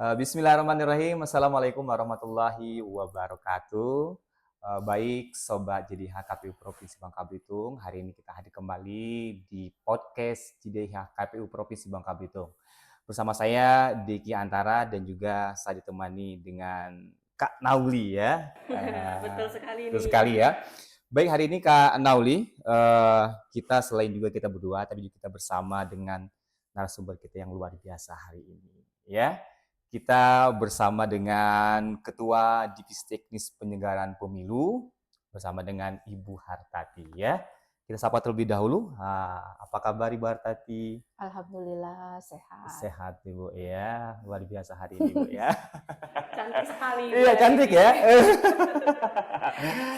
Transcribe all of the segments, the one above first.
Bismillahirrahmanirrahim. Assalamualaikum warahmatullahi wabarakatuh. Baik Sobat JDH KPU Provinsi Bangka Belitung, hari ini kita hadir kembali di podcast JDH KPU Provinsi Bangka Belitung. Bersama saya Diki Antara dan juga saya ditemani dengan Kak Nauli ya. Betul sekali Betul nih. sekali ya. Baik, hari ini Kak Nauli, kita selain juga kita berdua, tapi juga kita bersama dengan narasumber kita yang luar biasa hari ini ya. Kita bersama dengan Ketua Divisi Teknis Penyelenggaraan Pemilu bersama dengan Ibu Hartati ya. Kita sapa terlebih dahulu. Apa kabar Ibu Hartati? Alhamdulillah sehat. Sehat Ibu ya. Luar biasa hari ini Ibu ya. Cantik sekali. Iya, cantik ya.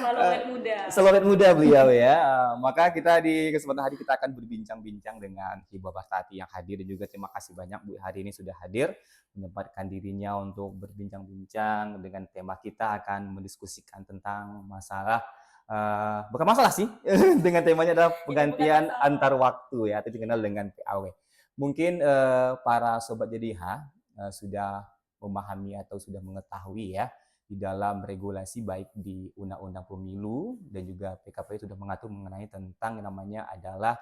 Selalu awet muda. Selalu awet muda beliau ya. Maka kita di kesempatan hari kita akan berbincang-bincang dengan Ibu Hartati yang hadir, dan juga terima kasih banyak Bu hari ini sudah hadir menyempatkan dirinya untuk berbincang-bincang dengan tema kita akan mendiskusikan tentang masalah bukan masalah sih dengan temanya adalah penggantian antar waktu ya, atau dikenal dengan PAW. Mungkin para sobat JDH sudah memahami atau sudah mengetahui ya, di dalam regulasi baik di Undang-Undang Pemilu dan juga PKPU sudah mengatur mengenai tentang yang namanya adalah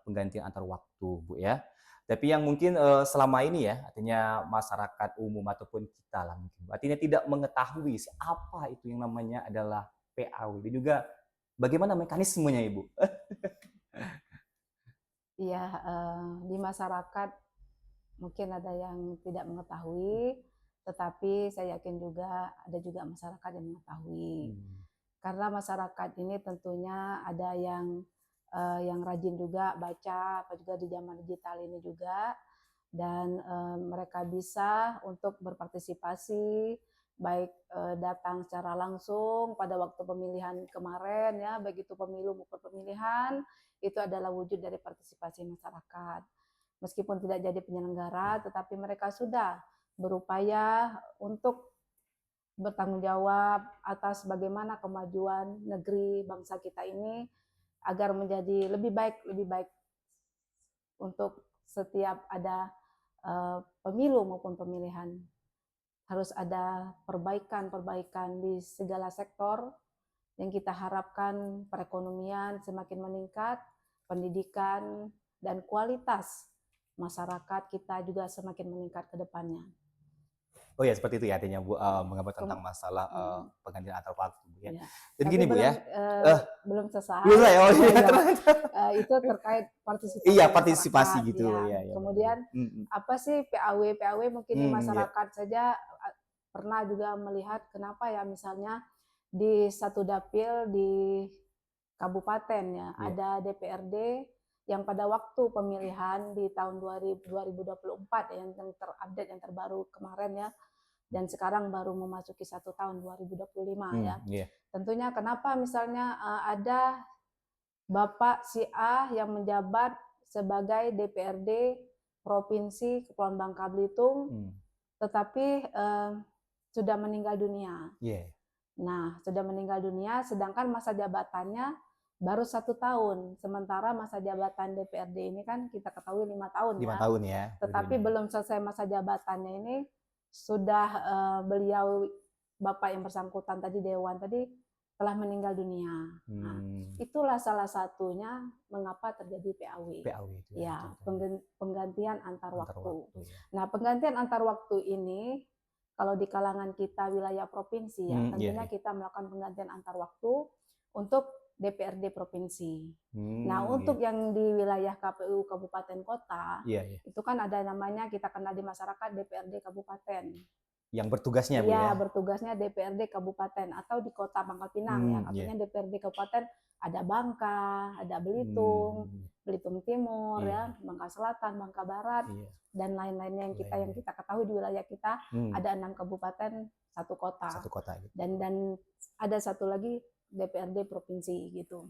penggantian antar waktu Bu ya. Tapi yang mungkin selama ini ya, artinya masyarakat umum ataupun kita lah mungkin, artinya tidak mengetahui apa itu yang namanya adalah PAW dan juga bagaimana mekanismenya Ibu. Iya, di masyarakat mungkin ada yang tidak mengetahui, tetapi saya yakin juga ada juga masyarakat yang mengetahui. Karena masyarakat ini tentunya ada yang rajin juga baca, apa juga di zaman digital ini juga, dan mereka bisa untuk berpartisipasi, baik datang secara langsung pada waktu pemilihan kemarin ya, baik itu pemilu maupun pemilihan, itu adalah wujud dari partisipasi masyarakat. Meskipun tidak jadi penyelenggara, tetapi mereka sudah berupaya untuk bertanggung jawab atas bagaimana kemajuan negeri bangsa kita ini agar menjadi lebih baik untuk setiap ada pemilu maupun pemilihan. Harus ada perbaikan di segala sektor yang kita harapkan perekonomian semakin meningkat, pendidikan dan kualitas masyarakat kita juga semakin meningkat ke depannya. Oh ya, seperti itu ya artinya Bu, mengapa tentang masalah penggantian antar waktu Bu ya. Ya. Jadi gini Bu ya. Belum selesai. Belum selesai. Oh iya. Itu terkait partisipasi. Iya, partisipasi gitu ya. ya. Kemudian apa sih PAW? PAW mungkin di masyarakat saja pernah juga melihat kenapa ya, misalnya di satu dapil di kabupaten ya, ada DPRD yang pada waktu pemilihan di tahun 2024 yang terupdate, yang terbaru kemarin ya, dan sekarang baru memasuki 1 tahun 2025 ya. Tentunya kenapa misalnya ada Bapak si A yang menjabat sebagai DPRD Provinsi Kepulauan Bangka Belitung, tetapi sudah meninggal dunia. Nah, sudah meninggal dunia, sedangkan masa jabatannya baru 1 tahun. Sementara masa jabatan DPRD ini kan kita ketahui 5 tahun 5 tahun ya. Tetapi belum selesai masa jabatannya ini, sudah beliau Bapak yang bersangkutan tadi, Dewan tadi, telah meninggal dunia. Nah, itulah salah satunya mengapa terjadi PAW. itu ya, penggantian antar waktu. Ya. Nah, penggantian antar waktu ini kalau di kalangan kita wilayah provinsi ya, tentunya kita melakukan penggantian antar waktu untuk DPRD provinsi. Nah, untuk yang di wilayah KPU kabupaten kota, itu kan ada namanya, kita kenal di masyarakat DPRD kabupaten. Yang bertugasnya Bu ya? Bertugasnya DPRD kabupaten atau di kota Pangkal Pinang ya. Artinya DPRD kabupaten ada Bangka, ada Belitung, Belitung Timur ya, Bangka Selatan, Bangka Barat, dan lain-lainnya yang kita ketahui di wilayah kita. Ada 6 kabupaten, 1 kota. Gitu. Dan ada satu lagi DPRD provinsi gitu.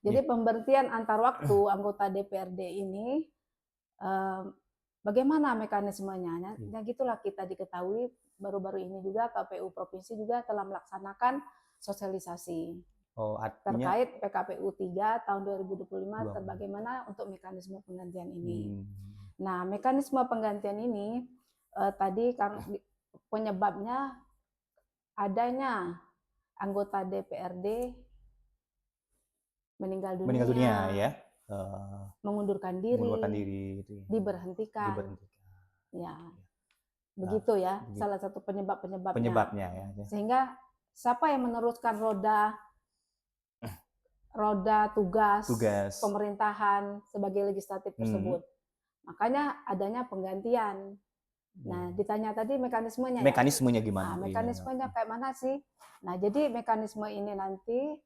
Jadi pemberhentian antar waktu anggota DPRD ini bagaimana mekanismenya? Ya gitulah, kita diketahui baru-baru ini juga KPU provinsi juga telah melaksanakan sosialisasi terkait PKPU 3 tahun 2025 bagaimana untuk mekanisme penggantian ini. Nah, mekanisme penggantian ini tadi karena penyebabnya adanya anggota DPRD meninggal Meninggal dunia dunia, ya. mengundurkan Mengundurkan diri, diri itu ya. diberhentikan. Diberhentikan. Ya, Nah, begitu ya, begitu. salah satu penyebabnya. Penyebabnya ya. Sehingga siapa yang meneruskan roda tugas pemerintahan sebagai legislatif tersebut? Makanya adanya penggantian. Nah, ditanya tadi mekanismenya ya. Mekanismenya gimana? Mekanismenya kayak mana sih? Nah, jadi mekanisme ini nanti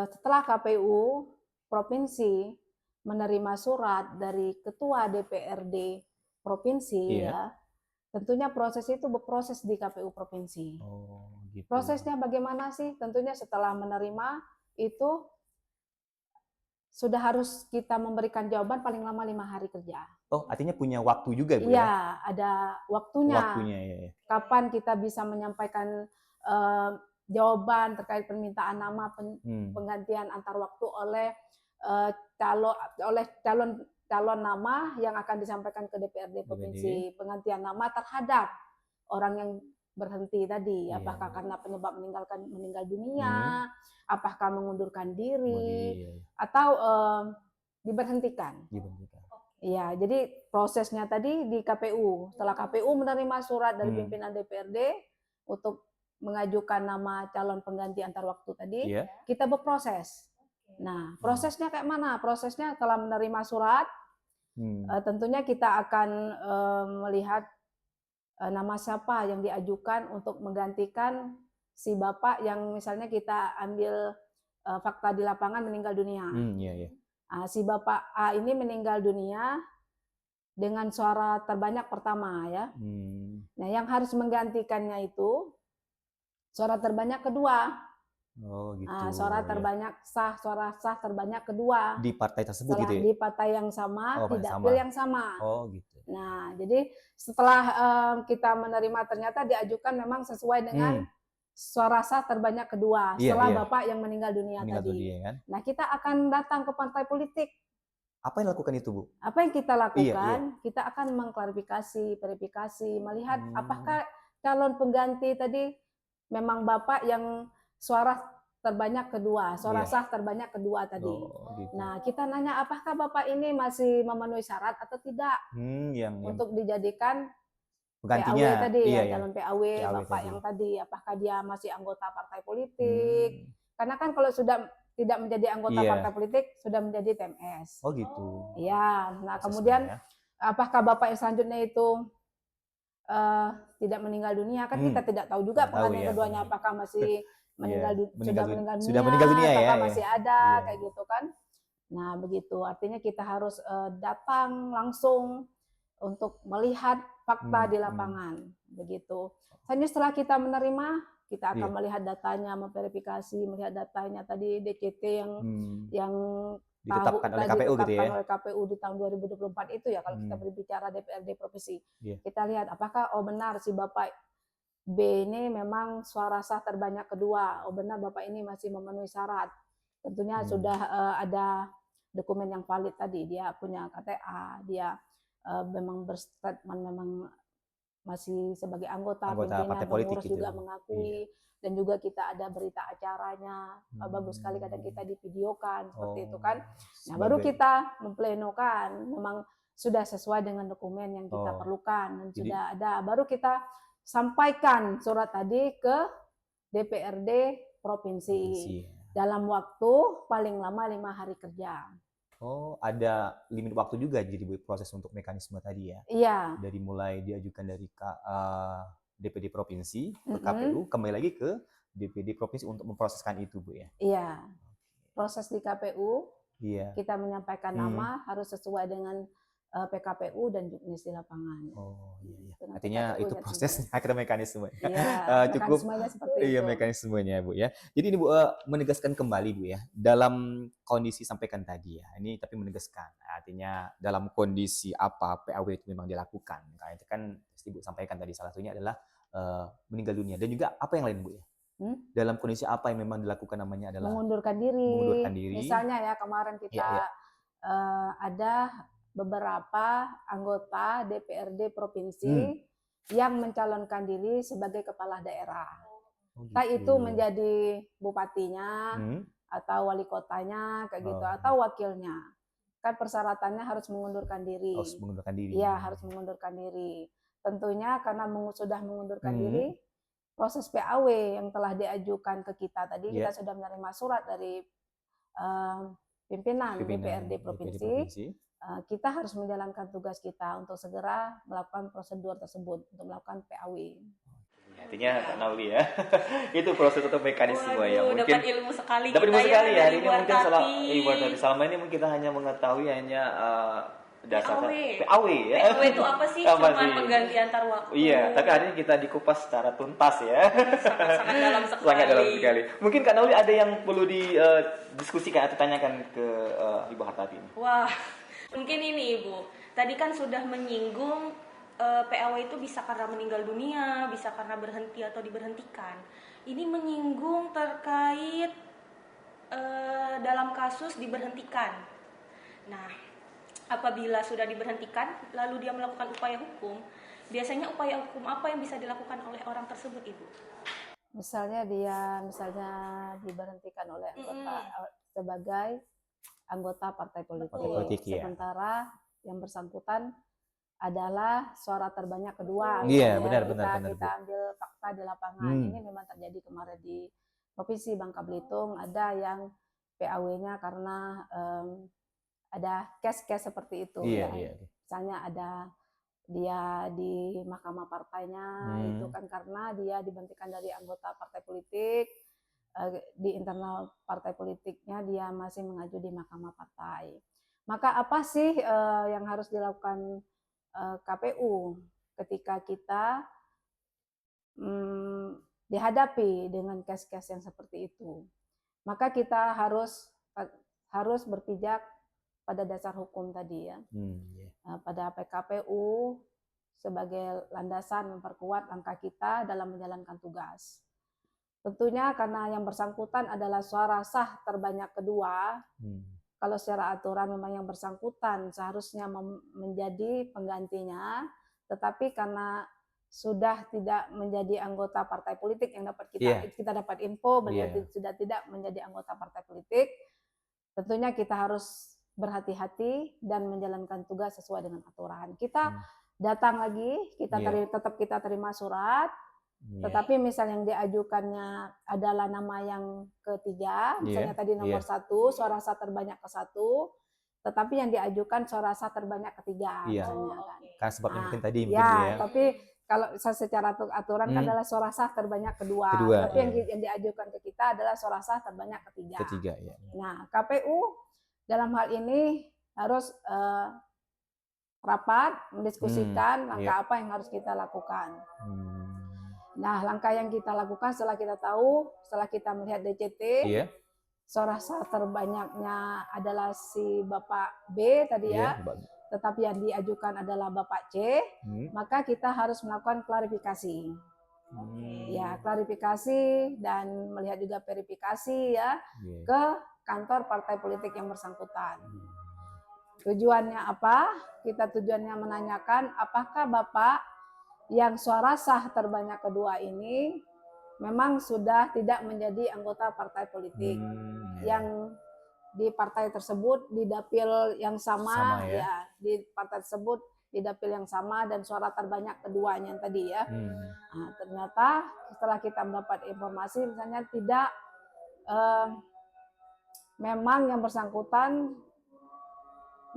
setelah KPU provinsi menerima surat dari ketua DPRD provinsi ya, tentunya proses itu berproses di KPU provinsi. Gitu. Prosesnya bagaimana sih? Tentunya setelah menerima itu sudah harus kita memberikan jawaban paling lama 5 hari kerja. Oh, artinya punya waktu juga, Bu? Iya, ada waktunya. Ya. Kapan kita bisa menyampaikan jawaban terkait permintaan nama penggantian antar waktu oleh calon nama yang akan disampaikan ke DPRD provinsi, penggantian nama terhadap orang yang berhenti tadi, apakah karena penyebab meninggal dunia, apakah mengundurkan diri, atau diberhentikan. Ya, jadi prosesnya tadi di KPU. Setelah KPU menerima surat dari pimpinan DPRD untuk mengajukan nama calon pengganti antar waktu tadi, kita berproses. Nah, prosesnya kayak mana? Prosesnya setelah menerima surat, tentunya kita akan melihat nama siapa yang diajukan untuk menggantikan si bapak yang misalnya kita ambil fakta di lapangan meninggal dunia. Si bapak A ini meninggal dunia dengan suara terbanyak pertama ya. Nah, yang harus menggantikannya itu suara terbanyak kedua. Suara terbanyak suara sah terbanyak kedua di partai tersebut gitu ya? Di partai yang sama, di dapil yang sama. Gitu. Nah, jadi setelah kita menerima ternyata diajukan memang sesuai dengan suara sah terbanyak kedua setelah bapak yang meninggal dunia tadi. Kan? Nah, kita akan datang ke partai politik. Apa yang dilakukan itu, Bu? Apa yang kita lakukan? Kita akan mengklarifikasi, verifikasi, melihat apakah calon pengganti tadi memang bapak yang suara terbanyak kedua, suara sah terbanyak kedua tadi. Gitu. Nah, kita nanya apakah bapak ini masih memenuhi syarat atau tidak untuk dijadikan PAW tadi calon PAW bapak yang tadi, apakah dia masih anggota partai politik? Karena kan kalau sudah tidak menjadi anggota partai politik sudah menjadi TMS. Oh gitu. Iya. Nah, kemudian apakah bapak yang selanjutnya itu tidak meninggal dunia? Kan kita tidak tahu juga pengantin keduanya apakah masih sudah meninggal dunia, apakah masih ada kayak gitu kan. Nah, begitu. Artinya kita harus datang langsung untuk melihat fakta di lapangan. Begitu. Setelah kita menerima, kita akan melihat datanya, memverifikasi, melihat datanya tadi DCT yang ditetapkan oleh KPU gitu ya. Oleh KPU di tahun 2024 itu ya kalau kita berbicara DPRD provinsi. Kita lihat apakah benar si Bapak B ini memang suara sah terbanyak kedua. Benar Bapak ini masih memenuhi syarat. Tentunya sudah ada dokumen yang valid tadi. Dia punya KTA, dia memang berstatement memang masih sebagai anggota pimpinan, partai politik pengurus juga mengakui. Dan juga kita ada berita acaranya, bagus sekali kadang kita divideokan seperti itu kan. Nah, baru kita memplenokan memang sudah sesuai dengan dokumen yang kita perlukan dan sudah ada, baru kita sampaikan surat tadi ke DPRD provinsi dalam waktu paling lama 5 hari kerja. Ada limit waktu juga jadi proses untuk mekanisme tadi ya? Iya. Dari mulai diajukan dari DPD provinsi ke KPU, kembali lagi ke DPD provinsi untuk memproseskan itu, Bu ya? Iya. Proses di KPU, kita menyampaikan nama harus sesuai dengan PKPU dan juknis di lapangan. Iya. Artinya itu prosesnya, akhirnya mekanisme. Cukup seperti itu. Mekanismenya, Bu ya. Jadi ini Bu menegaskan kembali, Bu ya, dalam kondisi sampaikan tadi ya. Ini tapi menegaskan, artinya dalam kondisi apa PAW itu memang dilakukan. Kayak itu kan Ibu sampaikan tadi salah satunya adalah meninggal dunia dan juga apa yang lain, Bu ya? Dalam kondisi apa yang memang dilakukan namanya adalah mengundurkan diri. Misalnya ya kemarin kita ada beberapa anggota DPRD provinsi yang mencalonkan diri sebagai kepala daerah. Entah itu menjadi bupatinya atau wali kotanya kayak gitu atau wakilnya. Kan persyaratannya harus mengundurkan diri. Harus mengundurkan diri. Iya, harus mengundurkan diri. Tentunya karena sudah mengundurkan diri, proses PAW yang telah diajukan ke kita tadi, kita sudah menerima surat dari pimpinan DPRD provinsi. Kita harus menjalankan tugas kita untuk segera melakukan prosedur tersebut untuk melakukan PAW. Artinya Kak Nauli ya. Itu proses atau mekanisme ya. Mungkin dapat ilmu sekali. Dapat ilmu sekali ya. Hari ini mungkin selama ini mungkin kita hanya mengetahui dasar PAW ya. PAW itu apa sih? Cuma pengganti antar waktu. Iya, tapi hari ini kita dikupas secara tuntas ya. Sangat dalam sekali. Sangat dalam sekali. Mungkin Kak Nauli ada yang perlu didiskusikan atau tanyakan ke Ibu Hartati ini. Wah, mungkin ini Ibu. Tadi kan sudah menyinggung PAW itu bisa karena meninggal dunia, bisa karena berhenti atau diberhentikan. Ini menyinggung terkait dalam kasus diberhentikan. Nah, apabila sudah diberhentikan, lalu dia melakukan upaya hukum, biasanya upaya hukum apa yang bisa dilakukan oleh orang tersebut, Ibu? Misalnya diberhentikan oleh anggota sebagai anggota partai politik. Sementara yang bersangkutan adalah suara terbanyak kedua. Iya, benar. Kita ambil fakta di lapangan. Ini memang terjadi kemarin di Provinsi Bangka Belitung, ada yang PAW-nya karena ada case-case seperti itu. Iya. Misalnya ada dia di mahkamah partainya, itu kan karena dia diberhentikan dari anggota partai politik, di internal partai politiknya dia masih mengajukan di mahkamah partai. Maka apa sih yang harus dilakukan KPU ketika kita dihadapi dengan case-case yang seperti itu? Maka kita harus berpijak pada dasar hukum tadi ya, pada PKPU sebagai landasan memperkuat langkah kita dalam menjalankan tugas. Tentunya karena yang bersangkutan adalah suara sah terbanyak kedua. Kalau secara aturan memang yang bersangkutan seharusnya menjadi penggantinya, tetapi karena sudah tidak menjadi anggota partai politik yang dapat kita dapat info beliau sudah tidak menjadi anggota partai politik, tentunya kita harus berhati-hati dan menjalankan tugas sesuai dengan aturan. Kita datang lagi, tetap kita terima surat. Tetapi misal yang diajukannya adalah nama yang ketiga, misalnya tadi nomor 1, suara sah terbanyak ke-1, tetapi yang diajukan suara sah terbanyak ketiga, misalnya kan sebabnya mungkin tadi tapi kalau secara aturan kan adalah suara sah terbanyak kedua, tapi yang diajukan ke kita adalah suara sah terbanyak ketiga. Nah, KPU dalam hal ini harus rapat mendiskusikan langkah apa yang harus kita lakukan. Nah, langkah yang kita lakukan setelah kita melihat DCT, suara sah terbanyaknya adalah si Bapak B tadi tetapi yang diajukan adalah Bapak C, maka kita harus melakukan klarifikasi. Klarifikasi dan melihat juga verifikasi ke kantor partai politik yang bersangkutan. Tujuannya apa? Tujuannya menanyakan apakah Bapak yang suara sah terbanyak kedua ini memang sudah tidak menjadi anggota partai politik yang di partai tersebut di dapil yang sama di partai tersebut di dapil yang sama dan suara terbanyak keduanya tadi Nah, ternyata setelah kita mendapat informasi misalnya tidak memang yang bersangkutan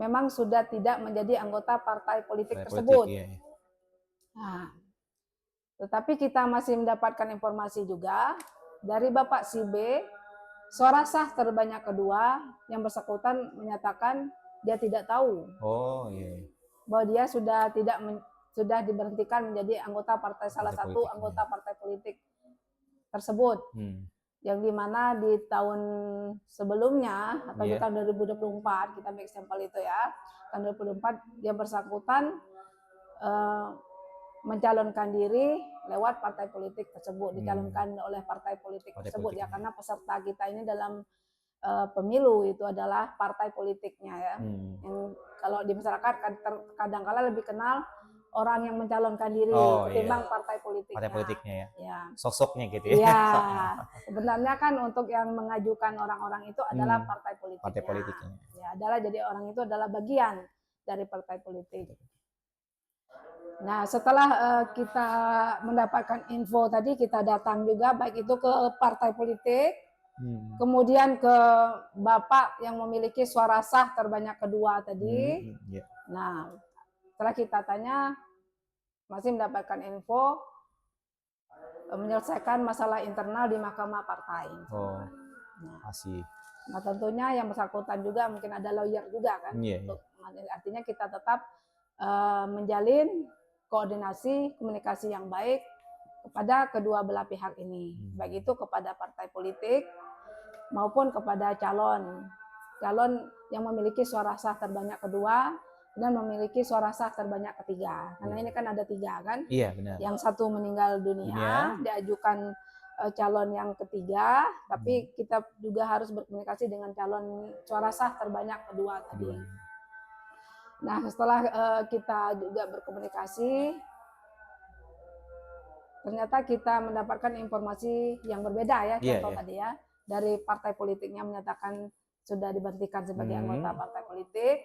memang sudah tidak menjadi anggota partai politik tersebut. Nah, tetapi kita masih mendapatkan informasi juga dari Bapak si B, suara sah terbanyak kedua yang bersangkutan menyatakan dia tidak tahu bahwa dia sudah diberhentikan menjadi anggota partai anggota partai politik tersebut. Yang dimana di tahun sebelumnya atau di tahun 2024 kita ambil sampel itu tahun 2024 dia bersangkutan mencalonkan diri lewat partai politik tersebut, dicalonkan oleh partai politik tersebut karena peserta kita ini dalam pemilu itu adalah partai politiknya ya. Hmm. Yang kalau di masyarakat kadang-kala lebih kenal orang yang mencalonkan diri Oh, ketimbang iya. partai politiknya. Partai politiknya ya. Ya. Sosoknya gitu ya. Iya, sebenarnya kan untuk yang mengajukan orang-orang itu adalah partai politiknya. Partai politiknya. Ya, adalah jadi orang itu adalah bagian dari partai politik. Nah, setelah kita mendapatkan info tadi, kita datang juga baik itu ke partai politik, kemudian ke Bapak yang memiliki suara sah terbanyak kedua tadi. Yeah. Nah, setelah kita tanya, masih mendapatkan info menyelesaikan masalah internal di Mahkamah Partai. Oh, nah, masih. Nah, tentunya yang bersangkutan juga mungkin ada lawyer juga kan. Yeah. Artinya kita tetap menjalin koordinasi, komunikasi yang baik kepada kedua belah pihak ini. Baik itu kepada partai politik maupun kepada calon yang memiliki suara sah terbanyak kedua dan memiliki suara sah terbanyak ketiga. Karena ini kan ada 3 kan. Iya, benar. Yang 1 meninggal dunia. Diajukan calon yang ketiga, tapi kita juga harus berkomunikasi dengan calon suara sah terbanyak kedua tadi. Nah, setelah kita juga berkomunikasi, ternyata kita mendapatkan informasi yang berbeda ya, contoh tadi ya, dari partai politiknya menyatakan sudah diberhentikan sebagai anggota partai politik,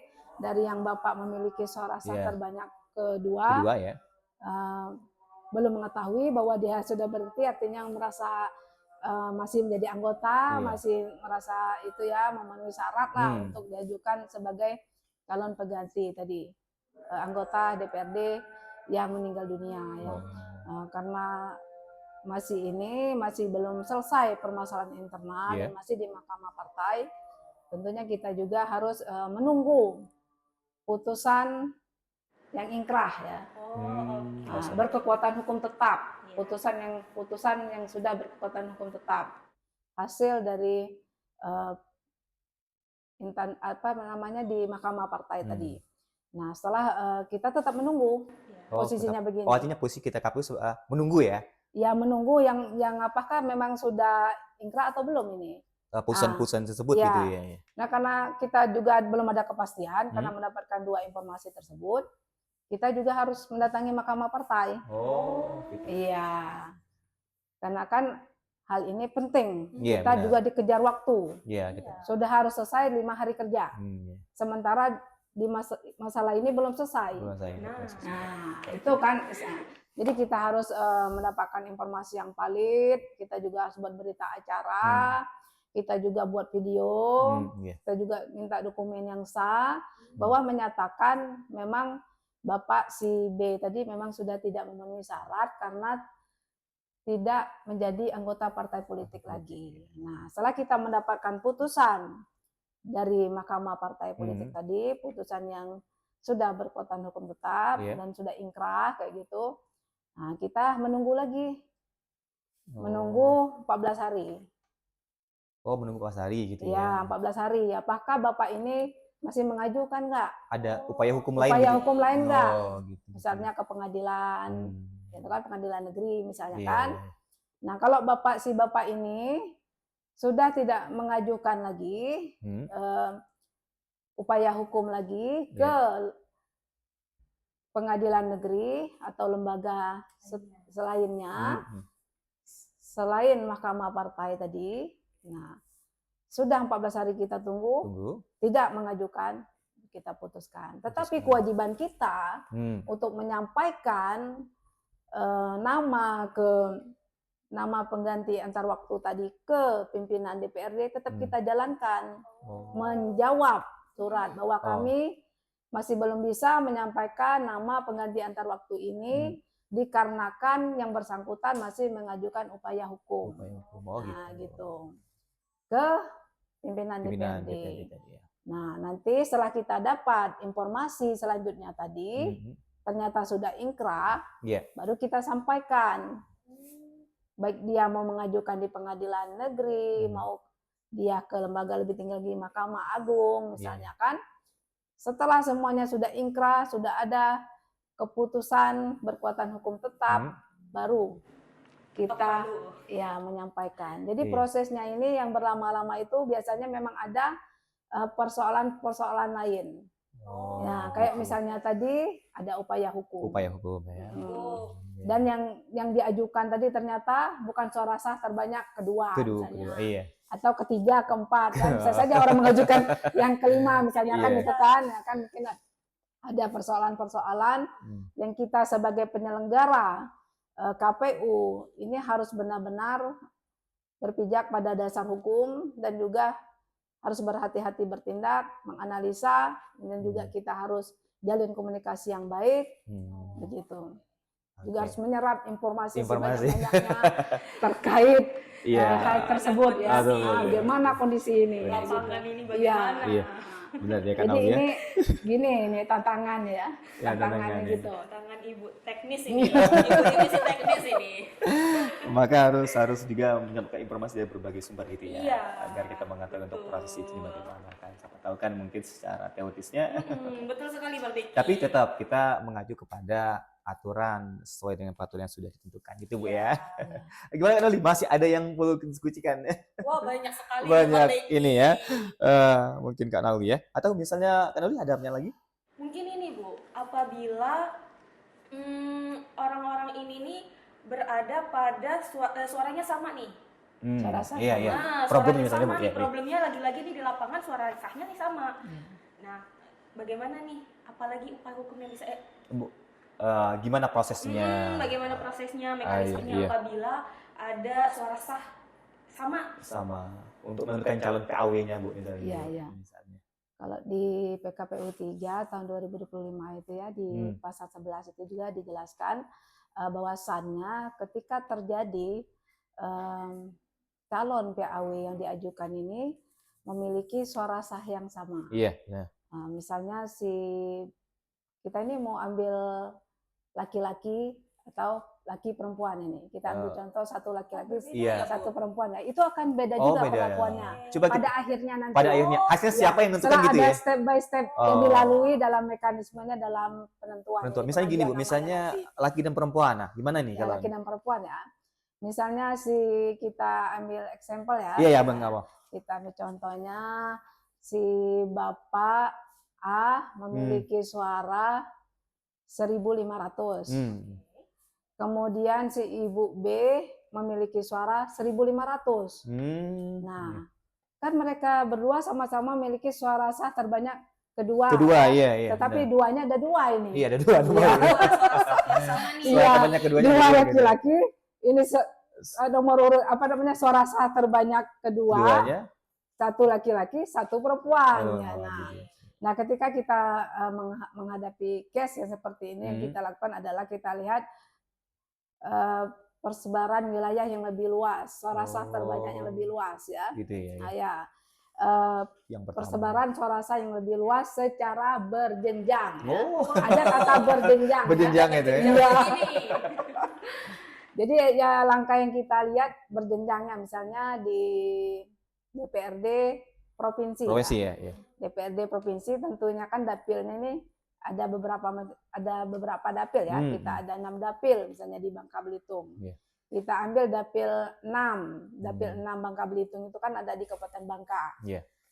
dari yang Bapak memiliki suara sah terbanyak kedua ya. Belum mengetahui bahwa dia sudah berhenti, artinya merasa masih menjadi anggota, masih merasa itu ya memenuhi syarat lah untuk diajukan sebagai calon pengganti tadi anggota DPRD yang meninggal dunia ya. Karena masih belum selesai permasalahan internal dan masih di Mahkamah Partai, tentunya kita juga harus menunggu putusan yang ingkrah ya. Berkekuatan hukum tetap, putusan yang sudah berkekuatan hukum tetap, hasil dari di Mahkamah Partai tadi. Nah, setelah kita tetap menunggu posisinya begini. Artinya posisi kita KPU menunggu ya? Ya, menunggu yang apakah memang sudah ingkrah atau belum ini. Putusan tersebut gitu ya. Nah, karena kita juga belum ada kepastian, karena mendapatkan 2 informasi tersebut, kita juga harus mendatangi Mahkamah Partai. Oh, gitu. Iya. Karena kan hal ini penting. Kita benar. Juga dikejar waktu. Gitu. Sudah harus selesai 5 hari kerja. Sementara di masalah ini belum selesai. Nah, itu kan. Jadi kita harus mendapatkan informasi yang valid. Kita juga harus buat berita acara. Kita juga buat video. Kita juga minta dokumen yang sah bahwa menyatakan memang Bapak si B tadi memang sudah tidak memenuhi syarat karena tidak menjadi anggota partai politik lagi. Nah, setelah kita mendapatkan putusan dari Mahkamah Partai Politik tadi, putusan yang sudah berkekuatan hukum tetap dan sudah ingkrah kayak gitu. Nah, kita menunggu lagi. Menunggu 14 hari. Oh, menunggu 14 hari gitu ya. Ya, 14 hari. Apakah Bapak ini masih mengajukan nggak? Ada upaya hukum lain? Upaya hukum lain nggak? Gitu. Misalnya ke pengadilan, itu kan pengadilan negeri misalnya kan. Nah, kalau Bapak ini sudah tidak mengajukan lagi upaya hukum lagi ke pengadilan negeri atau lembaga selainnya, selain Mahkamah Partai tadi, nah sudah 14 hari kita tunggu, tidak mengajukan, kita putuskan. Tetapi kewajiban kita untuk menyampaikan nama pengganti antar waktu tadi ke pimpinan DPRD tetap kita jalankan. Menjawab surat bahwa kami masih belum bisa menyampaikan nama pengganti antar waktu ini dikarenakan yang bersangkutan masih mengajukan upaya hukum. Nah, gitu. Ke pimpinan DPRD. Nah, nanti setelah kita dapat informasi selanjutnya tadi, ternyata sudah ingkrah, baru kita sampaikan. Baik dia mau mengajukan di pengadilan negeri, mau dia ke lembaga lebih tinggi lagi, Mahkamah Agung misalnya kan. Setelah semuanya sudah ingkrah, sudah ada keputusan berkekuatan hukum tetap, baru kita Palu. ya menyampaikan. Jadi Iya. prosesnya ini yang berlama-lama itu biasanya memang ada persoalan-persoalan lain. Oh, Ya, kayak gitu. misalnya tadi ada upaya hukum. Upaya hukum ya. Dan yang diajukan tadi ternyata bukan suara sah terbanyak kedua misalnya. Iya. Atau ketiga, keempat, kan bisa saja orang mengajukan yang kelima misalnya kan Iya. gitu kan, ya kan mungkin ada persoalan-persoalan yang kita sebagai penyelenggara KPU ini harus benar-benar berpijak pada dasar hukum dan juga harus berhati-hati bertindak, menganalisa, dan juga kita harus jalin komunikasi yang baik, begitu. Juga harus menyerap informasi sebanyak-banyaknya terkait hal tersebut ya. Bagaimana kondisi ini? Lapangan ini bagaimana? Iya. Benar ya kan Jadi Nawi ya? ini tantangan ya. Ya, tantangannya. gitu. Tangan ibu teknis ini, ibu divisi teknis ini. Maka harus juga menyampaikan informasi dari berbagai sumber gitu ya, Iya, agar kita mengetahui untuk proses ini bagaimana kan. Siapa tahu kan mungkin secara teoritisnya, Betul sekali Bang Diki. tapi tetap kita mengacu kepada aturan sesuai dengan peraturan yang sudah ditentukan gitu Bu ya. Gimana Noli, masih ada yang perlu diskusikan? Wah banyak sekali. Banyak Bang Diki. ini ya. Mungkin Kak Noli ya, atau misalnya Kak Noli ada lagi? Mungkin ini Bu, apabila orang-orang ini nih berada pada suaranya sama nih. Suara sah Iya, sama. iya. Nah, Problemnya suaranya misalnya sama Bu nih, ya. problemnya lagi-lagi nih di lapangan suara sahnya nih sama. Nah, bagaimana nih? Apalagi upaya hukumnya bisa Bu, gimana prosesnya? bagaimana prosesnya, mekanismenya iya. apabila ada suara sah sama. Untuk menentukan calon PAW-nya Bu misalnya. Iya. Misalnya. Kalau di PKPU 3 tahun 2025 itu ya di pasal 11 itu juga dijelaskan bahwasannya ketika terjadi calon PAW yang diajukan ini memiliki suara sah yang sama. Iya. Misalnya kita ini mau ambil laki-laki atau laki perempuan ini. Kita ambil contoh satu laki-laki, satu perempuan. Ya, itu akan beda juga perlakuannya. Coba pada akhirnya nanti. Pada akhirnya hasilnya siapa yang menentukan setelah gitu ada ya? step by step yang dilalui dalam mekanismenya dalam penentuan. Misalnya gini Bu, misalnya laki dan perempuan. Nah, gimana nih kalau laki dan perempuan ya? Misalnya kita ambil example ya. Iya, Bang, apa? Kita ambil contohnya si Bapak A memiliki suara 1.500. Kemudian si Ibu B memiliki suara 1.500. Nah, kan mereka berdua sama-sama memiliki suara sah terbanyak kedua. Iya. Tetapi duanya ada dua ini. Iya, ada dua. Iya, dua laki-laki. Ini nomor urut suara sah terbanyak keduanya. Satu laki-laki, satu perempuan. Nah, ketika kita menghadapi case yang seperti ini, yang kita lakukan adalah kita lihat persebaran wilayah yang lebih luas, suara sah terbanyak yang lebih luas ya. Gitu ya. Nah, ya. Persebaran suara sah yang lebih luas secara berjenjang. Ada kata berjenjang. Berjenjang itu ya. Iya. Jadi ya langkah yang kita lihat berjenjangnya misalnya di DPRD provinsi ya. DPRD provinsi tentunya kan dapilnya ini ada beberapa dapil ya. Kita ada 6 dapil misalnya di Bangka Belitung. Kita ambil dapil 6. Dapil 6 Bangka Belitung itu kan ada di Kabupaten Bangka.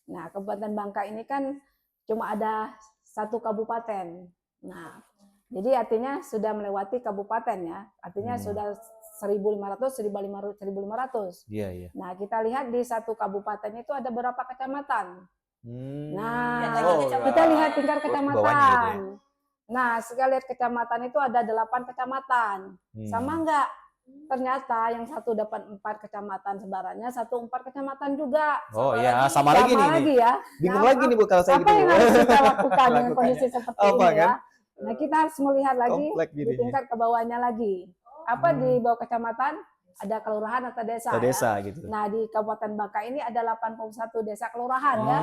Nah, Kabupaten Bangka ini kan cuma ada 1 kabupaten. Nah, jadi artinya sudah melewati kabupaten ya. Artinya sudah 1.500, 1.500. Iya. Nah, kita lihat di 1 kabupaten itu ada berapa kecamatan. Nah, kita lihat tingkat kecamatan. Nah, sekali lihat kecamatan itu ada 8 kecamatan. Sama enggak? Ternyata yang satu dapat 4 kecamatan sebarannya, 4 kecamatan juga. Sama lagi nih. Ya. Bingung lagi nih Bu kalau saya gitu. Apa yang harus kita lakukan dengan kondisi seperti ini ya? Nah, kita harus melihat lagi di tingkat ke bawahnya lagi. Apa di bawah kecamatan? Ada kelurahan atau desa. Gitu. Nah, di Kabupaten Bangka ini ada 81 desa kelurahan ya.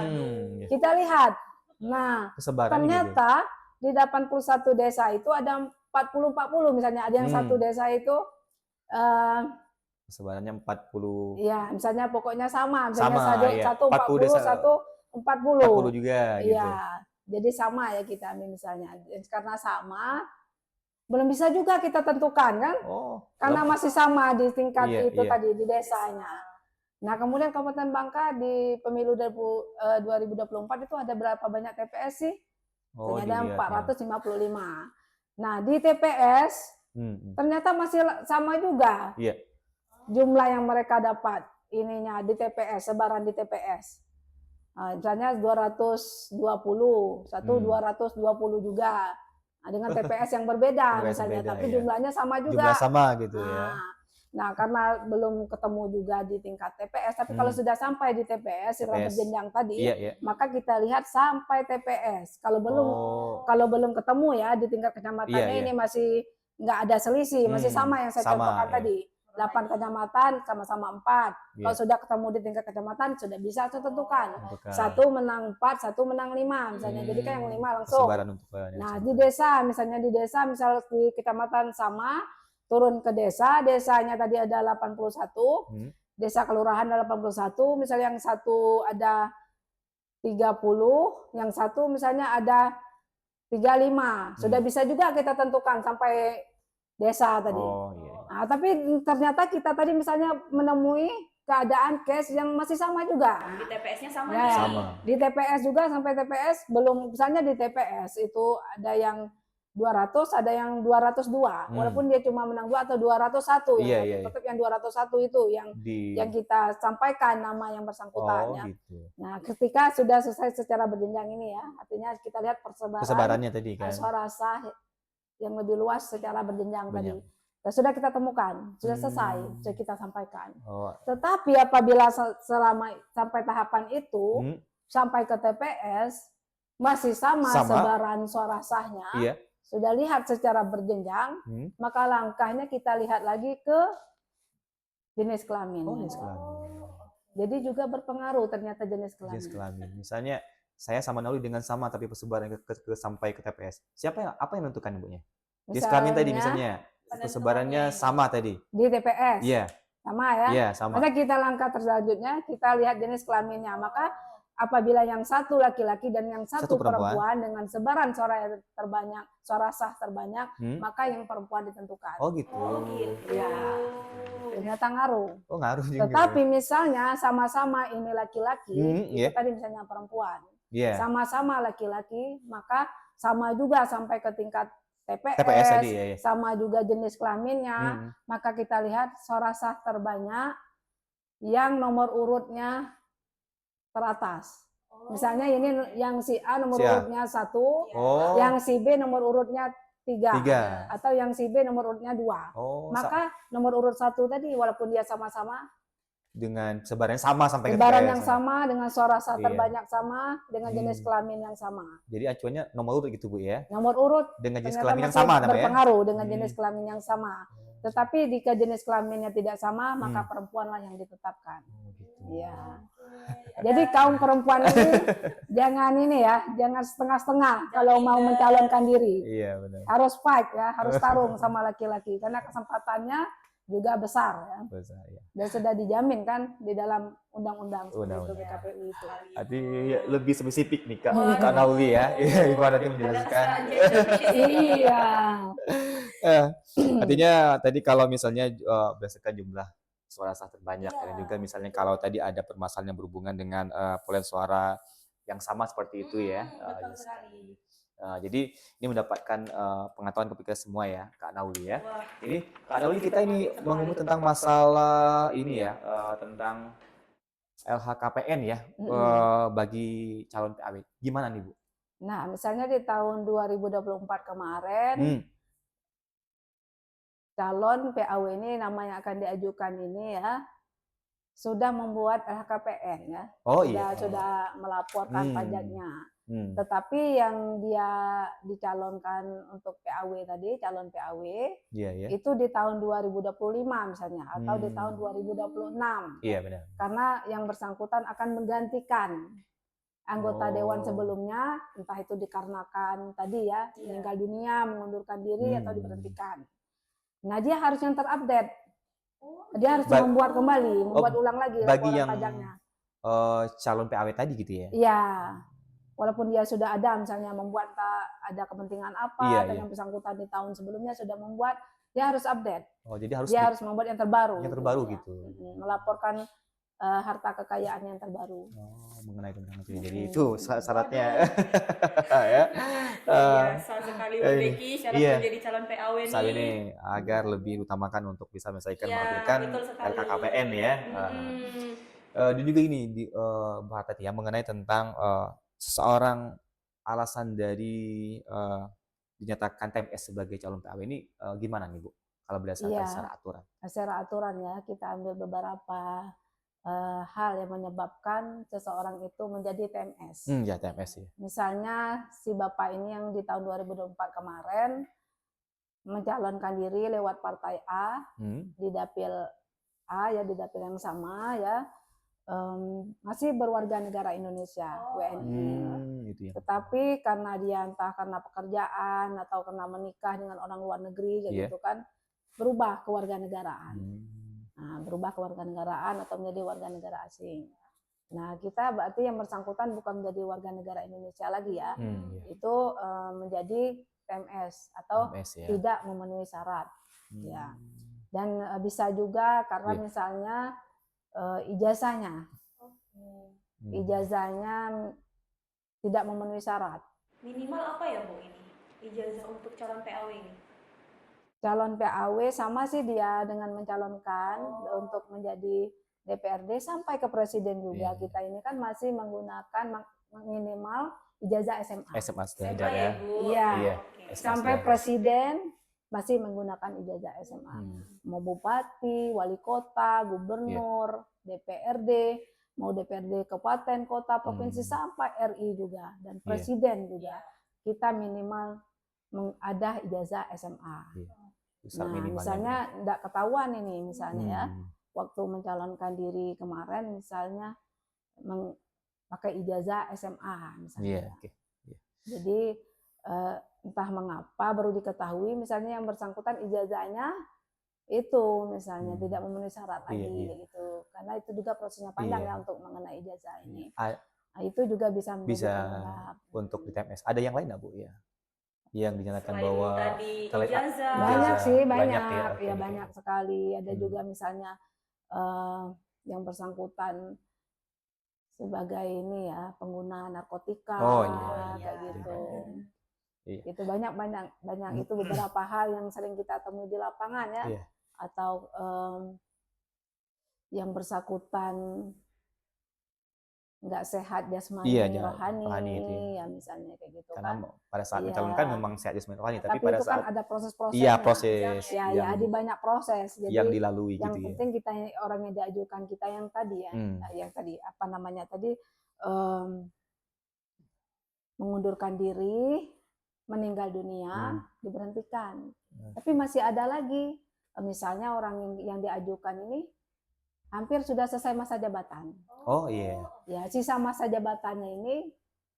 Kita lihat. Nah, ternyata di 81 desa itu ada 40 misalnya. Ada yang satu desa itu sebenarnya 40. Iya, misalnya pokoknya sama. Misalnya satu 40, 40, satu 40. 40 juga gitu. Iya. Jadi sama ya kita ambil misalnya. Karena sama, belum bisa juga kita tentukan kan, Oh, karena masih sama di tingkat Iya, itu iya. tadi di desanya. Nah, kemudian Kabupaten Bangka di pemilu 2024 itu ada berapa banyak TPS sih? Oh, Ternyata dilihat ya. 455. Nah, di TPS ternyata masih sama juga Iya. jumlah yang mereka dapat ininya di TPS, sebaran di TPS. Misalnya 220, satu 220 juga. Nah, dengan TPS yang berbeda TPS misalnya, beda, tapi ya. jumlahnya sama Jumlah juga. sama gitu ya. Nah, karena belum ketemu juga di tingkat TPS, tapi kalau sudah sampai di TPS, setelah berjenjang tadi, Iya, iya. maka kita lihat sampai TPS. Kalau belum ketemu ya di tingkat kecamatannya, Iya, iya. ini masih nggak ada selisih, masih sama yang saya sama, contohkan ya. tadi. 8 kecamatan sama-sama 4. Iya. Kalau sudah ketemu di tingkat kecamatan, sudah bisa tentukan. Tentukan. Satu menang 4, satu menang 5 misalnya. Jadi kan yang 5 langsung. Persebaran untuk Nah, di desa, misal di kecamatan sama, turun ke desa, desanya tadi ada 81, desa kelurahan ada 81, misalnya yang satu ada 30, yang satu misalnya ada 35. Sudah bisa juga kita tentukan sampai desa tadi. Oh, iya. Nah, tapi ternyata kita tadi misalnya menemui keadaan case yang masih sama juga. Di TPS-nya sama Ya, nih. Sama. Di TPS juga sampai TPS belum, misalnya di TPS itu ada yang 200, ada yang 202. Walaupun dia cuma menang 2 atau 201 Iya, yang iya. tetap yang 201 itu yang kita sampaikan nama yang bersangkutan ya. Gitu. Nah, ketika sudah selesai secara berjenjang ini ya, artinya kita lihat Persebarannya tadi kan. suara sah yang lebih luas secara berjenjang tadi. Dan sudah kita temukan, sudah selesai, sudah kita sampaikan. Tetapi apabila sampai tahapan itu, sampai ke TPS, masih sama sebaran suara sahnya, sudah lihat secara berjenjang, maka langkahnya kita lihat lagi ke jenis kelamin. Jenis kelamin. Jadi juga berpengaruh ternyata jenis kelamin. Jenis kelamin. Misalnya saya sama Nauli dengan sama tapi persebaran sampai ke TPS. Apa yang menentukan ibunya? Jenis kelamin tadi misalnya persebarannya sama tadi. Di TPS. Iya. Sama ya. Iya, sama. Maka kita langkah selanjutnya kita lihat jenis kelaminnya. Maka apabila yang satu laki-laki dan yang satu perempuan dengan sebaran suara terbanyak, suara sah terbanyak, maka yang perempuan ditentukan. Oh gitu. Ya. Ternyata ngaruh. Oh ngaruh juga. Tetapi misalnya sama-sama ini laki-laki, itu tadi misalnya perempuan. Sama-sama laki-laki, maka sama juga sampai ke tingkat TPS tadi, ya. Sama juga jenis kelaminnya, maka kita lihat suara sah terbanyak yang nomor urutnya teratas. Misalnya ini yang si A nomor urutnya 1, yang si B nomor urutnya 3, atau yang si B nomor urutnya 2. Maka nomor urut 1 tadi walaupun dia sama-sama dengan sebaran sama sampai sebaran yang sama, dengan suara sah terbanyak sama, dengan jenis kelamin yang sama. Jadi acuannya nomor urut gitu Bu ya? Nomor urut dengan jenis kelamin yang sama namanya? Berpengaruh dengan jenis kelamin yang sama. Tetapi jika jenis kelaminnya tidak sama, maka perempuanlah yang ditetapkan. Iya. Jadi kaum perempuan ini jangan setengah-setengah kalau mau mencalonkan diri. Iya benar. Harus fight ya, harus tarung sama laki-laki karena kesempatannya juga besar ya. Dan sudah dijamin kan di dalam undang-undang PKPU itu. Arti lebih spesifik nih Kak Nauli ya. Iya, ibaratnya menjelaskan. Iya. Artinya tadi kalau misalnya berdasarkan jumlah suara sah terbanyak dan juga misalnya kalau tadi ada permasalahan yang berhubungan dengan perolehan suara yang sama seperti itu ya. Jadi ini mendapatkan pengetahuan kepada semua ya Kak Nauli ya. Ini Kak Nauli kita ini ngomong tentang masalah ini ya tentang LHKPN ya bagi calon PAW. Gimana nih Bu? Nah misalnya di tahun 2024 kemarin calon PAW ini namanya akan diajukan ini ya sudah membuat LHKPN ya. Sudah melaporkan pajaknya. Tetapi yang dia dicalonkan untuk PAW tadi, calon PAW, itu di tahun 2025 misalnya, atau di tahun 2026. Iya benar. Karena yang bersangkutan akan menggantikan anggota dewan sebelumnya, entah itu dikarenakan tadi ya, meninggal dunia, mengundurkan diri, atau diberhentikan. Nah dia harus yang terupdate. Dia harus membuat ulang lagi bagi laporan yang pajaknya. Calon PAW tadi gitu ya? Iya. walaupun dia sudah ada misalnya membuat ada kepentingan apa Iya, atau iya. yang bersangkutan di tahun sebelumnya sudah membuat, dia harus update. Oh, jadi harus Dia harus membuat yang terbaru. yang terbaru ya. gitu. Melaporkan harta kekayaan yang terbaru. Oh, mengenai tentang itu. Jadi Mm-mm. itu syaratnya. Waduh. Ya. Luar biasa sekali Bu Ini. Becky syarat Iya. menjadi calon PAW Saat nih. ini agar lebih utamakan untuk bisa menyelesaikan Iya, menghasilkan betul sekali. LKKPN ya. Dan juga ini Mbak Tati ya mengenai tentang seseorang alasan dari dinyatakan TMS sebagai calon PAW ini gimana nih Bu? Kalau berdasarkan Iya. secara aturan. Secara aturan ya, kita ambil beberapa hal yang menyebabkan seseorang itu menjadi TMS. Ya TMS ya. Misalnya si Bapak ini yang di tahun 2024 kemarin mencalonkan diri lewat partai A di dapil A ya, di dapil yang sama ya, masih berwarga negara Indonesia, WNI. Itu ya. Tetapi karena dia entah karena pekerjaan atau karena menikah dengan orang luar negeri kayak gitu kan, berubah kewarganegaraan. Nah, berubah kewarganegaraan atau menjadi warga negara asing. Nah, kita berarti yang bersangkutan bukan menjadi warga negara Indonesia lagi ya. Itu menjadi TMS atau TMS, ya. tidak memenuhi syarat. Ya. Dan bisa juga karena misalnya ijazahnya. Ijazahnya tidak memenuhi syarat. Minimal apa ya Bu ini? Ijazah untuk calon PAW ini? Calon PAW sama sih dia dengan mencalonkan untuk menjadi DPRD sampai ke presiden juga. Kita ini kan masih menggunakan minimal ijazah SMA. SMA sudah ya Bu? Iya. Okay. Sampai presiden masih menggunakan ijazah SMA. Mau bupati, wali kota, gubernur, DPRD, mau DPRD kabupaten, kota, provinsi sampai RI juga dan presiden juga. Kita minimal ada ijazah SMA. Nah, misalnya tidak ketahuan ini misalnya ya, waktu mencalonkan diri kemarin misalnya pakai ijazah SMA misalnya. Jadi entah mengapa baru diketahui misalnya yang bersangkutan ijazahnya itu misalnya tidak memenuhi syarat lagi gitu. Karena itu juga prosesnya panjang ya untuk mengenai ijazah ini. Nah, itu juga bisa menjadi pengelap. Untuk di TMS. Ada yang lain nggak Bu ya? Yang dinyatakan Selain bahwa tadi ijazah. Banyak sih, banyak ya, banyak sekali. Ada juga misalnya yang bersangkutan sebagai ini ya pengguna narkotika kayak gitu. Itu banyak itu beberapa hal yang sering kita temui di lapangan ya. Atau yang bersangkutan nggak sehat jasmani rohani ya misalnya kayak gitu. Karena pada saat mencalonkan memang sehat jasmani rohani, tapi itu pada kan saat ada proses-proses. yang banyak proses. Jadi yang dilalui yang gitu penting kita orang yang diajukan kita yang tadi ya, yang tadi apa namanya tadi mengundurkan diri, meninggal dunia, diberhentikan. Tapi masih ada lagi, misalnya orang yang diajukan ini hampir sudah selesai masa jabatan. Oh iya. Ya, sisa masa jabatannya ini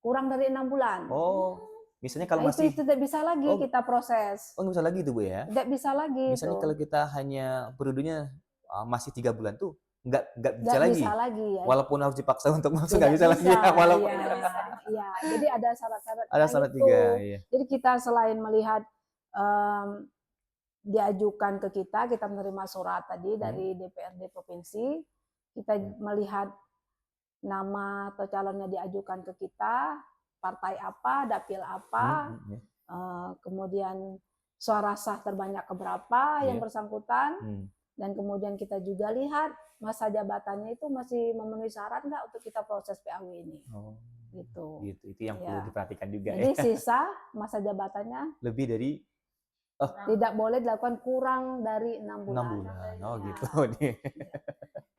kurang dari 6 bulan. Oh, misalnya kalau masih itu tidak bisa lagi kita proses. Oh, nggak bisa lagi itu Bu ya? Tidak bisa lagi. Misalnya kalau kita hanya periodenya masih 3 bulan tuh nggak bisa lagi. Ya. Walaupun harus dipaksa untuk masuk nggak bisa lagi. Walaupun ya, jadi ada syarat-syarat. Ada syarat juga. Iya. Jadi kita selain melihat diajukan ke kita menerima surat tadi dari DPRD provinsi, kita melihat nama atau calonnya diajukan ke kita, partai apa, dapil apa, kemudian suara sah terbanyak keberapa yang bersangkutan, dan kemudian kita juga lihat masa jabatannya itu masih memenuhi syarat nggak untuk kita proses PAW ini. Gitu. Itu yang perlu diperhatikan juga. Jadi sisa masa jabatannya lebih dari tidak boleh dilakukan kurang dari 6 bulan. 6 bulan. Oh gitu.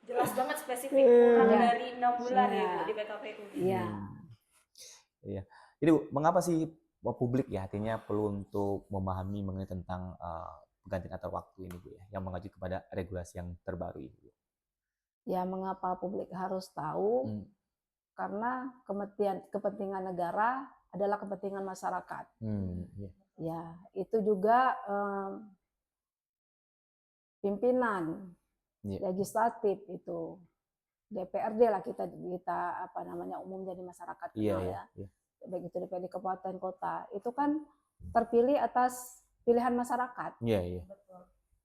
Jelas banget spesifik kurang dari 6 bulan ya Bu di PKPU. Iya. Iya. Jadi Bu, mengapa sih publik ya artinya perlu untuk memahami mengenai tentang penggantian antar waktu ini Bu ya, yang mengacu kepada regulasi yang terbaru ini Bu? Ya, mengapa publik harus tahu? Karena kepentingan negara adalah kepentingan masyarakat. Ya, itu juga pimpinan legislatif itu DPRD lah kita apa namanya umum jadi masyarakat kenal ya. baik itu DPRD kabupaten kota, itu kan terpilih atas pilihan masyarakat. Iya, iya.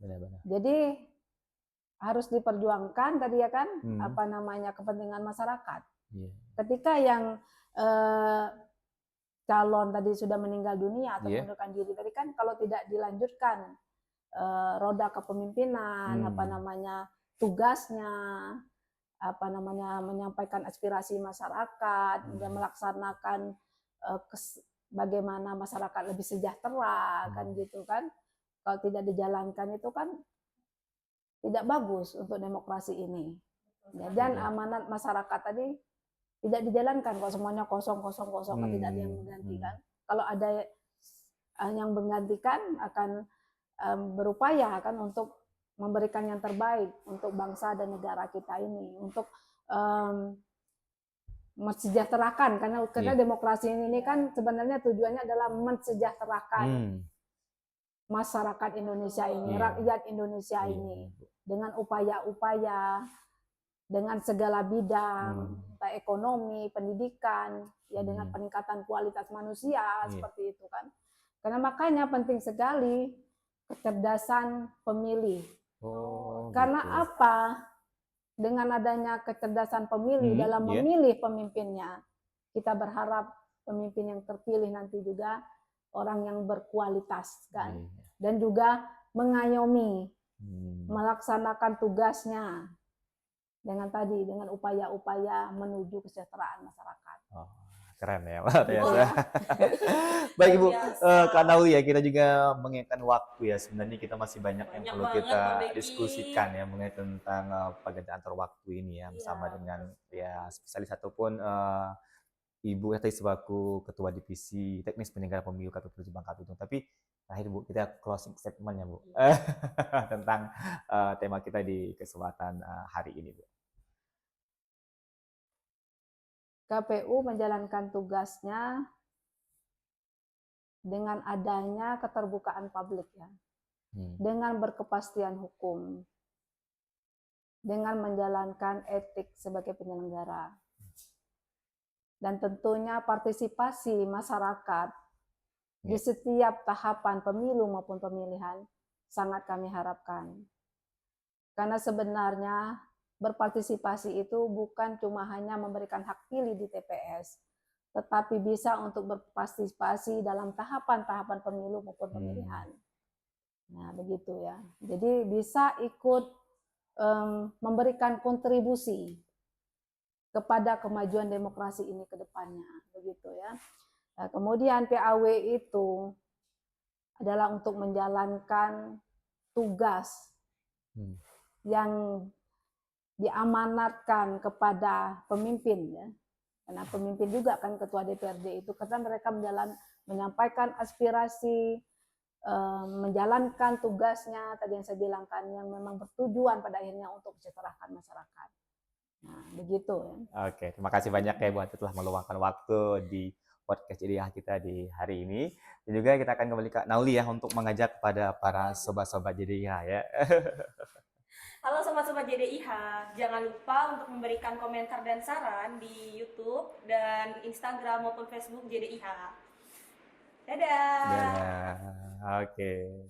Benar-benar. Jadi harus diperjuangkan tadi ya kan, Hmm. apa namanya, kepentingan masyarakat. Iya. Ketika yang calon tadi sudah meninggal dunia atau Iya. mengundurkan diri tadi kan, kalau tidak dilanjutkan roda kepemimpinan, apa namanya, tugasnya, apa namanya, menyampaikan aspirasi masyarakat, dan melaksanakan bagaimana masyarakat lebih sejahtera kan gitu kan. Kalau tidak dijalankan itu kan tidak bagus untuk demokrasi ini. Ya, dan amanat masyarakat tadi tidak dijalankan, kalau semuanya kosong kan tidak ada yang menggantikan. Kalau ada yang menggantikan akan berupaya kan untuk memberikan yang terbaik untuk bangsa dan negara kita ini, untuk mensejahterakan, karena demokrasi ini kan sebenarnya tujuannya adalah mensejahterakan masyarakat Indonesia ini, rakyat Indonesia ini, dengan upaya-upaya dengan segala bidang, entah ekonomi, pendidikan, ya dengan peningkatan kualitas manusia seperti itu kan. Karena makanya penting sekali kecerdasan pemilih. Karena Gitu. apa? Dengan adanya kecerdasan pemilih dalam memilih pemimpinnya, kita berharap pemimpin yang terpilih nanti juga orang yang berkualitas kan, dan juga mengayomi, melaksanakan tugasnya dengan upaya-upaya menuju kesejahteraan masyarakat. Keren ya, Mbak Tiasa. Baik Ibu, Kak Nauli ya, kita juga mengingatkan waktu ya. Sebenarnya kita masih banyak yang perlu kita diskusikan ya mengenai tentang perbedaan antar waktu ini ya, bersama dengan ya spesialis ataupun Ibu tadi sebagai Ketua Divisi Teknis Penyelenggara Pemilu KPU Bangka Belitung. Tapi terakhir Bu, kita closing statement ya Bu, tentang tema kita di kesempatan hari ini Bu. KPU menjalankan tugasnya dengan adanya keterbukaan publik ya, dengan berkepastian hukum, dengan menjalankan etik sebagai penyelenggara, dan tentunya partisipasi masyarakat di setiap tahapan pemilu maupun pemilihan sangat kami harapkan. Karena sebenarnya berpartisipasi itu bukan cuma hanya memberikan hak pilih di TPS, tetapi bisa untuk berpartisipasi dalam tahapan-tahapan pemilu maupun pemilihan. Nah, begitu ya. Jadi bisa ikut memberikan kontribusi kepada kemajuan demokrasi ini ke depannya, begitu ya. Nah, kemudian PAW itu adalah untuk menjalankan tugas yang diamanatkan kepada pemimpin ya, karena pemimpin juga kan ketua DPRD itu, karena mereka menyampaikan aspirasi, menjalankan tugasnya tadi yang saya bilang kan, yang memang bertujuan pada akhirnya untuk mensejahterakan masyarakat. Nah, begitu ya. Oke, terima kasih banyak ya buat telah meluangkan waktu di podcast Jediyah kita di hari ini. Dan juga kita akan kembali ke Nauli ya untuk mengajak kepada para sobat-sobat Jediyah ya. Halo sobat-sobat JDIH, jangan lupa untuk memberikan komentar dan saran di YouTube dan Instagram maupun Facebook JDIH. Dadah. Oke.